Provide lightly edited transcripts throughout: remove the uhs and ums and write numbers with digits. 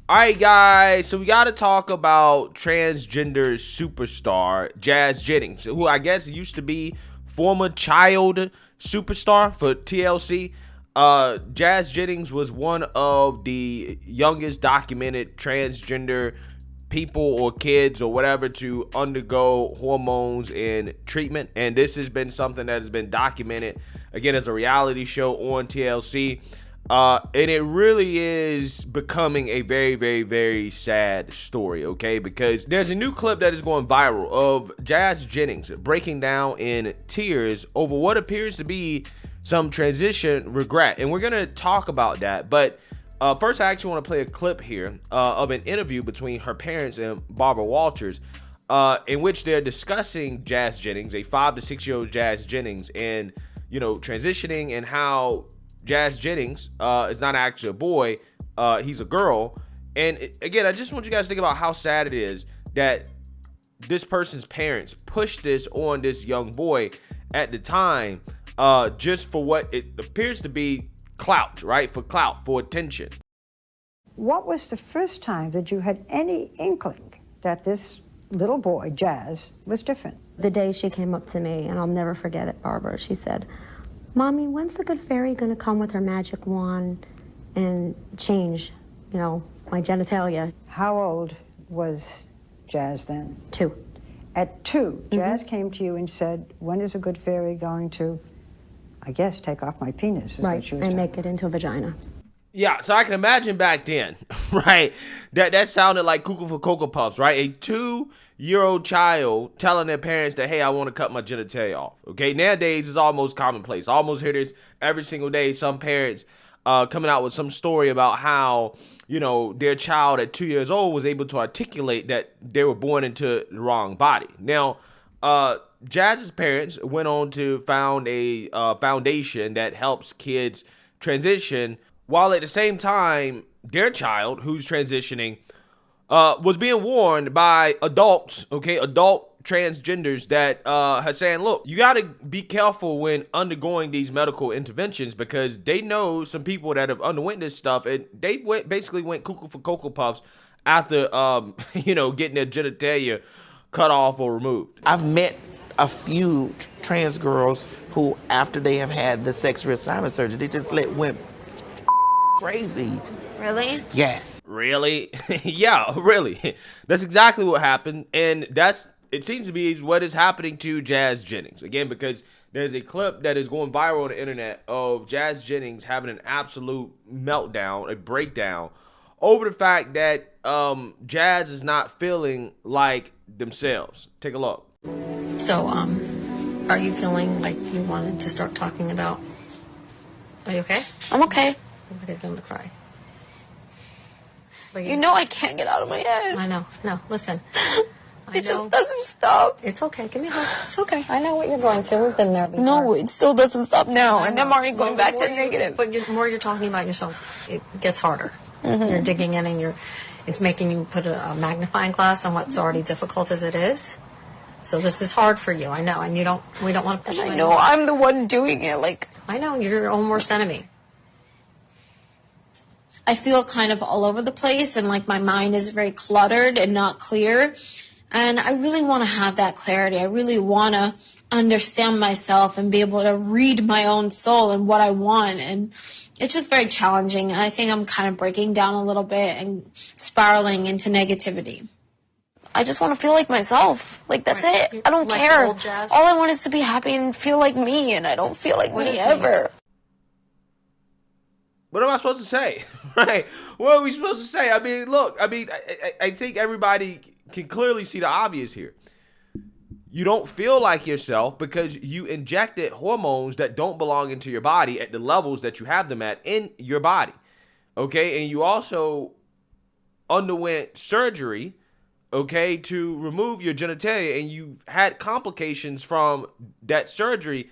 All right, guys, so we got to talk about transgender superstar Jazz Jennings, who I guess used to be former child superstar for TLC. Jazz Jennings was one of the youngest documented transgender people or kids or whatever to undergo hormones and treatment. And this has been something that has been documented, again, as a reality show on TLC. And it really is becoming a very, very, very sad story, okay? Because there's a new clip that is going viral of Jazz Jennings breaking down in tears over what appears to be some transition regret. And we're going to talk about that. But first, I actually want to play a clip here of an interview between her parents and Barbara Walters, in which they're discussing Jazz Jennings, a 5 to 6 year old Jazz Jennings, and, you know, transitioning and how Jazz Jennings is not actually a boy, he's a girl. And again, I just want you guys to think about how sad it is that this person's parents pushed this on this young boy at the time, just for what it appears to be clout, right? For clout, for attention. What was the first time that you had any inkling that this little boy, Jazz, was different? The day she came up to me, and I'll never forget it, Barbara, she said, "Mommy, when's the good fairy gonna come with her magic wand and change, you know, my genitalia?" How old was Jazz then? 2. At 2, Jazz came to you and said, "When is a good fairy going to, I guess, take off my penis?" Right, what she was and telling make it into a vagina. Yeah, so I can imagine back then, right? That sounded like Cuckoo for Cocoa Puffs, right? A 2-year-old child telling their parents that, hey, I want to cut my genitalia off. Okay, nowadays it's almost commonplace. I almost hear this every single day. Some parents coming out with some story about how, you know, their child at 2 years old was able to articulate that they were born into the wrong body. Now, Jazz's parents went on to found a foundation that helps kids transition, while at the same time, their child, who's transitioning, was being warned by adults, okay, adult transgenders that are saying, look, you got to be careful when undergoing these medical interventions, because they know some people that have underwent this stuff, and they basically went cuckoo for Cocoa Puffs after, you know, getting their genitalia cut off or removed. I've met a few trans girls who, after they have had the sex reassignment surgery, they just went crazy. Really? Yes. Really? Yeah, really. That's exactly what happened. And it seems to be what is happening to Jazz Jennings. Again, because there's a clip that is going viral on the internet of Jazz Jennings having an absolute meltdown, a breakdown, over the fact that Jazz is not feeling like themselves. Take a look. So, are you feeling like you wanted to start talking about, are you okay? I'm okay. I'm going to cry. But You know I can't get out of my head. I know. No, listen. It just doesn't stop. It's okay. Give me a hug. It's okay. I know what you're going through. We've been there before. No, it still doesn't stop now, and I'm already going back to The negative. more you're talking about yourself, it gets harder. You're digging in, and it's making you put a magnifying glass on what's already difficult as it is. So this is hard for you. I know, and we don't want to push you I know anymore. I'm the one doing it. Like, I know you're your own worst enemy. I feel kind of all over the place, and like my mind is very cluttered and not clear. And I really want to have that clarity. I really want to understand myself and be able to read my own soul and what I want. And it's just very challenging. And I think I'm kind of breaking down a little bit and spiraling into negativity. I just want to feel like myself. Like, that's Right. it. I don't Like care. old Jazz? All I want is to be happy and feel like me, and I don't feel like What me is me? ever. What am I supposed to say? Right? What are we supposed to say? I mean, look, I think everybody can clearly see the obvious here. You don't feel like yourself because you injected hormones that don't belong into your body at the levels that you have them at in your body. Okay? And you also underwent surgery, okay, to remove your genitalia, and you've had complications from that surgery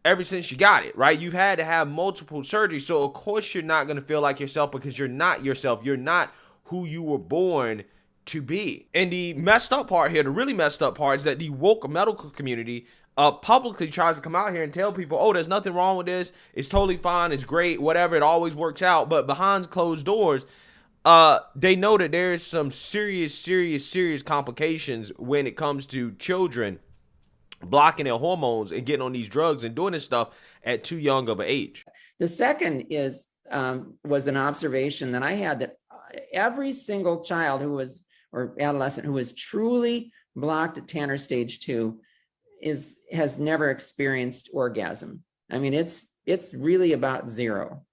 ever since you got it, right? You've had to have multiple surgeries. So, of course, you're not going to feel like yourself because you're not yourself. You're not who you were born to be. And the messed up part here, the really messed up part, is that the woke medical community publicly tries to come out here and tell people, oh, there's nothing wrong with this. It's totally fine. It's great. Whatever. It always works out. But behind closed doors, they know that there's some serious complications when it comes to children blocking their hormones and getting on these drugs and doing this stuff at too young of an age. The second is was an observation that I had, that every single child who was, or adolescent who was truly blocked at Tanner stage 2 has never experienced orgasm. I mean, it's really about zero.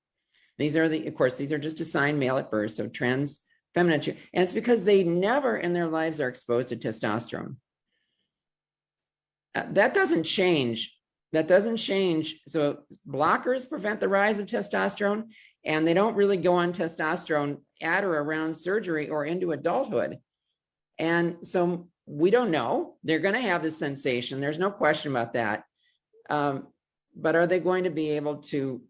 These are these are just assigned male at birth, so trans feminine, and it's because they never in their lives are exposed to testosterone. That doesn't change. So blockers prevent the rise of testosterone, and they don't really go on testosterone at or around surgery or into adulthood. And so we don't know. They're going to have this sensation. There's no question about that. But are they going to be able to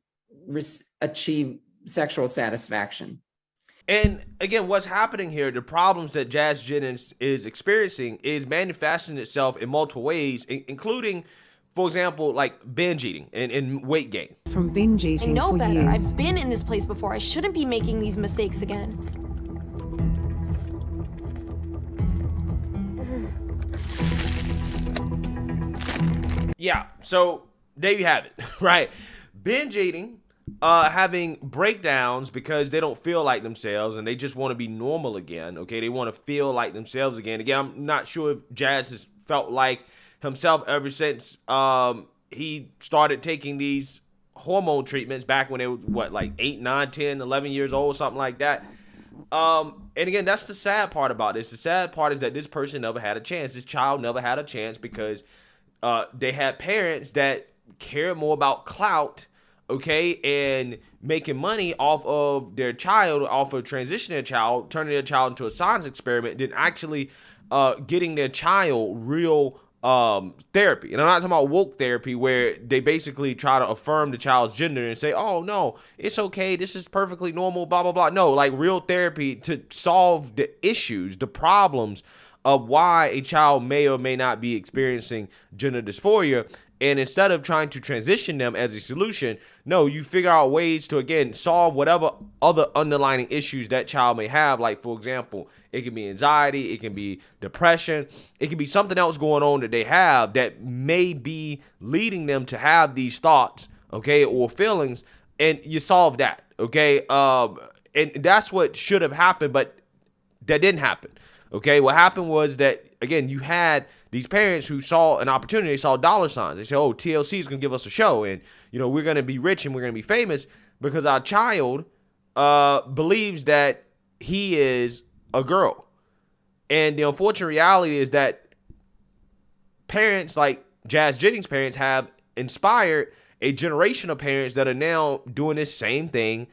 achieve sexual satisfaction? And again, what's happening here, the problems that Jazz Jennings is experiencing is manifesting itself in multiple ways, including, for example, like binge eating and weight gain. From binge eating I know for better. years. I've been in this place before. I shouldn't be making these mistakes again. Yeah, so there you have it, right? Binge eating, having breakdowns because they don't feel like themselves and they just want to be normal again, okay? They want to feel like themselves again. Again, I'm not sure if Jazz has felt like himself ever since he started taking these hormone treatments back when they were, what, like 8, 9, 10, 11 years old, something like that. And again, that's the sad part about this. The sad part is that this person never had a chance. This child never had a chance because they had parents that cared more about clout, okay, and making money off of their child, off of transitioning their child, turning their child into a science experiment, than actually getting their child real therapy. And I'm not talking about woke therapy where they basically try to affirm the child's gender and say, oh no, it's okay, this is perfectly normal, blah blah blah. No, like real therapy to solve the issues, the problems of why a child may or may not be experiencing gender dysphoria. And instead of trying to transition them as a solution, no, you figure out ways to, again, solve whatever other underlying issues that child may have. Like, for example, it can be anxiety, it can be depression, it can be something else going on that they have that may be leading them to have these thoughts, okay, or feelings, and you solve that, okay? And that's what should have happened, but that didn't happen. Okay, what happened was that, again, you had these parents who saw an opportunity, they saw dollar signs. They said, oh, TLC is going to give us a show, and, you know, we're going to be rich and we're going to be famous because our child believes that he is a girl. And the unfortunate reality is that parents like Jazz Jennings' parents have inspired a generation of parents that are now doing this same thing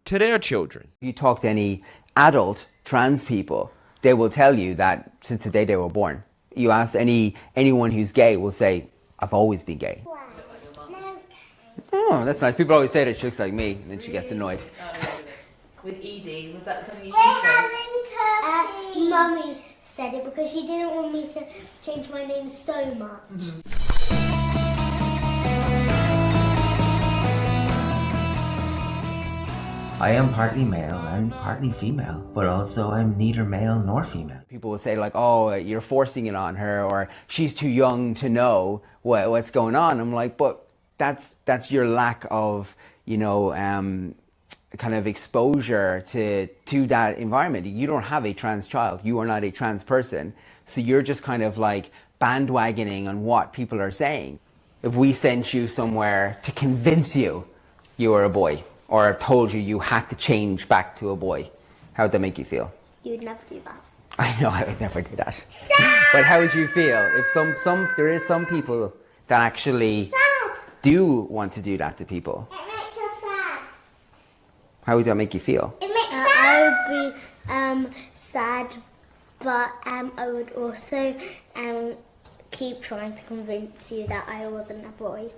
to their children. You talk to any adult trans people, they will tell you that since the day they were born. You ask anyone who's gay will say, I've always been gay. Oh, that's nice. People always say that she looks like me, and then she gets annoyed. With Edie, was that something you chose? Mummy said it because she didn't want me to change my name so much. I am partly male and partly female, but also I'm neither male nor female. People would say like, oh, you're forcing it on her, or she's too young to know what's going on. I'm like, but that's your lack of, you know, kind of exposure to that environment. You don't have a trans child. You are not a trans person. So you're just kind of like bandwagoning on what people are saying. If we sent you somewhere to convince you you were a boy, or told you had to change back to a boy, how would that make you feel? You'd never do that. I know I would never do that. But how would you feel if there is some people that actually do want to do that to people? It makes us sad. How would that make you feel? It makes I would be sad, but I would also keep trying to convince you that I wasn't a boy.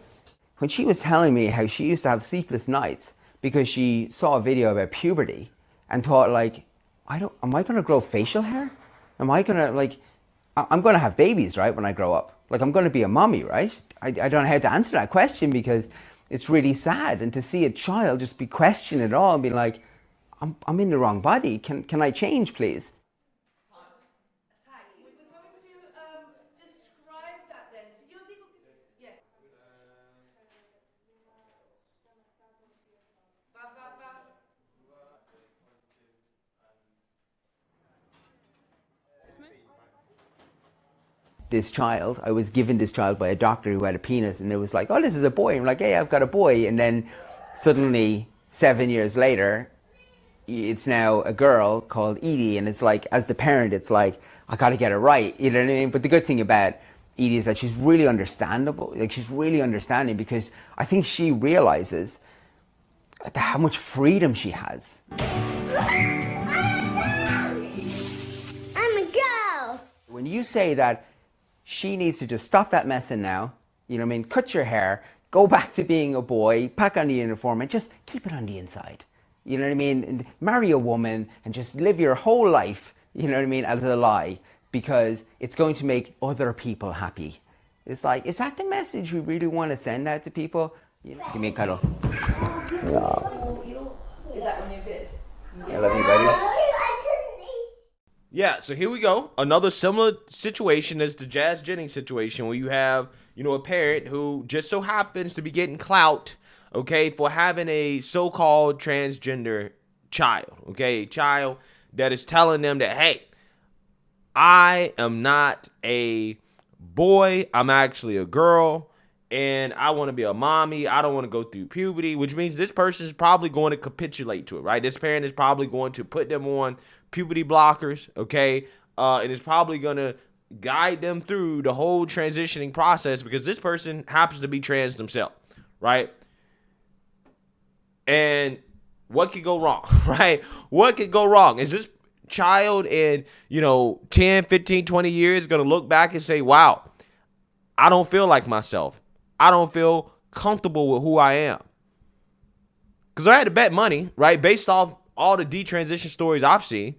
When she was telling me how she used to have sleepless nights because she saw a video about puberty and thought like, am I going to grow facial hair? Am I going to like, I'm going to have babies, right, when I grow up? Like, I'm going to be a mommy, right? I don't know how to answer that question because it's really sad. And to see a child just be questioning it all and be like, I'm in the wrong body. Can I change, please? This child, I was given this child by a doctor who had a penis, and it was like, oh, this is a boy. I'm like, hey, I've got a boy. And then suddenly, 7 years later, it's now a girl called Edie. And it's like, as the parent, it's like, I got to get it right. You know what I mean? But the good thing about Edie is that she's really understandable. Like, she's really understanding, because I think she realizes how much freedom she has. I'm a girl. When you say that she needs to just stop that messing now, you know what I mean, cut your hair, go back to being a boy, pack on the uniform, and just keep it on the inside. You know what I mean? And marry a woman and just live your whole life, you know what I mean, as a lie, because it's going to make other people happy. It's like, is that the message we really want to send out to people? You know, give me a cuddle. No. Is that when you're good? I love you, buddy. Yeah, so here we go. Another similar situation as the Jazz Jennings situation, where you have, a parent who just so happens to be getting clout, okay, for having a so-called transgender child, okay, a child that is telling them that, hey, I am not a boy, I'm actually a girl, and I want to be a mommy. I don't want to go through puberty, which means this person is probably going to capitulate to it, right? This parent is probably going to put them on puberty blockers, okay? And it's probably going to guide them through the whole transitioning process, because this person happens to be trans themselves, right? And what could go wrong, right? What could go wrong? Is this child in, 10, 15, 20 years going to look back and say, wow, I don't feel like myself. I don't feel comfortable with who I am. Because I had to bet money, right? Based off all the detransition stories I've seen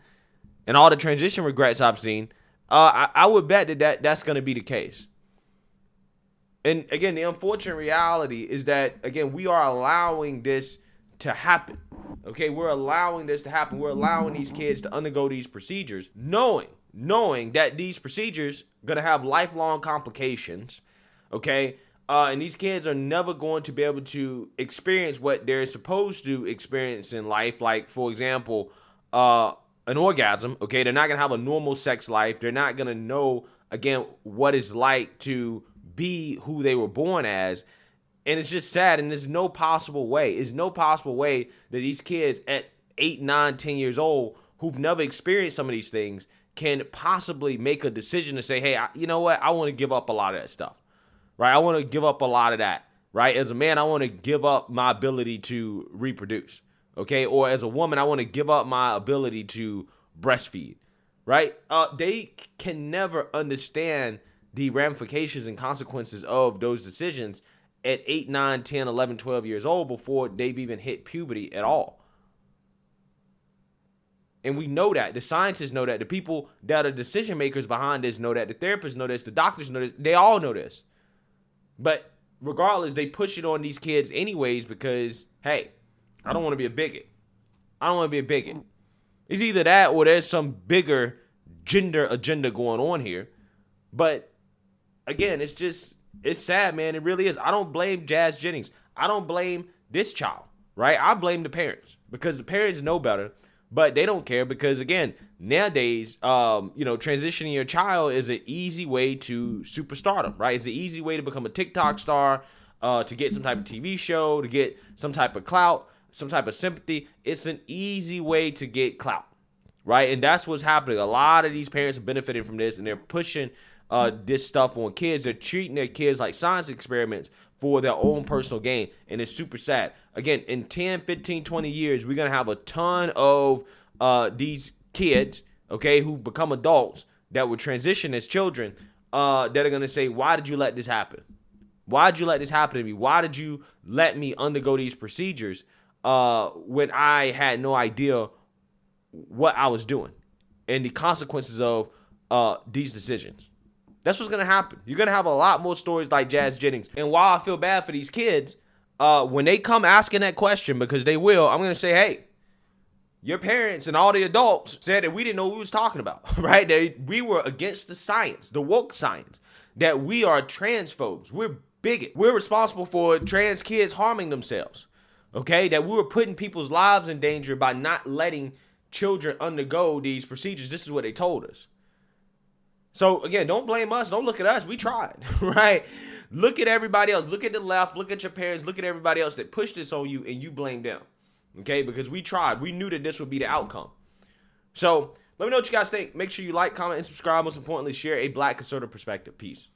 and all the transition regrets I've seen, I would bet that's going to be the case. And again, the unfortunate reality is that, again, we are allowing this to happen. Okay, we're allowing this to happen. We're allowing these kids to undergo these procedures, knowing that these procedures are going to have lifelong complications, okay? And these kids are never going to be able to experience what they're supposed to experience in life. Like, for example, an orgasm, okay? They're not going to have a normal sex life. They're not going to know, again, what it's like to be who they were born as. And it's just sad, and there's no possible way. There's no possible way that these kids at 8, 9, 10 years old who've never experienced some of these things can possibly make a decision to say, hey, you know what? I want to give up a lot of that stuff. Right, I want to give up a lot of that, right? As a man, I want to give up my ability to reproduce, okay? Or as a woman, I want to give up my ability to breastfeed, right? They can never understand the ramifications and consequences of those decisions at 8, 9, 10, 11, 12 years old before they've even hit puberty at all. And we know that. The scientists know that. The people that are decision makers behind this know that. The therapists know this. The doctors know this. They all know this. But regardless, they push it on these kids anyways because, hey, I don't want to be a bigot. I don't want to be a bigot. It's either that or there's some bigger gender agenda going on here. But again, it's sad, man. It really is. I don't blame Jazz Jennings. I don't blame this child, right? I blame the parents because the parents know better. But they don't care because, again, nowadays, transitioning your child is an easy way to superstardom, right? It's an easy way to become a TikTok star, to get some type of TV show, to get some type of clout, some type of sympathy. It's an easy way to get clout, right? And that's what's happening. A lot of these parents are benefiting from this, and they're pushing this stuff on kids. They're treating their kids like science experiments for their own personal gain, and it's super sad. Again, in 10, 15, 20 years, we're going to have a ton of these kids, okay, who become adults that would transition as children that are going to say, why did you let this happen? Why did you let this happen to me? Why did you let me undergo these procedures when I had no idea what I was doing and the consequences of these decisions? That's what's going to happen. You're going to have a lot more stories like Jazz Jennings. And while I feel bad for these kids, when they come asking that question, because they will, I'm going to say, hey, your parents and all the adults said that we didn't know what we was talking about, right? That we were against the science, the woke science, that we are transphobes. We're bigot. We're responsible for trans kids harming themselves, okay? That we were putting people's lives in danger by not letting children undergo these procedures. This is what they told us. So again, don't blame us. Don't look at us. We tried, right? Look at everybody else. Look at the left. Look at your parents. Look at everybody else that pushed this on you and you blame them, okay? Because we tried. We knew that this would be the outcome. So let me know what you guys think. Make sure you like, comment, and subscribe. Most importantly, share a Black conservative perspective. Peace.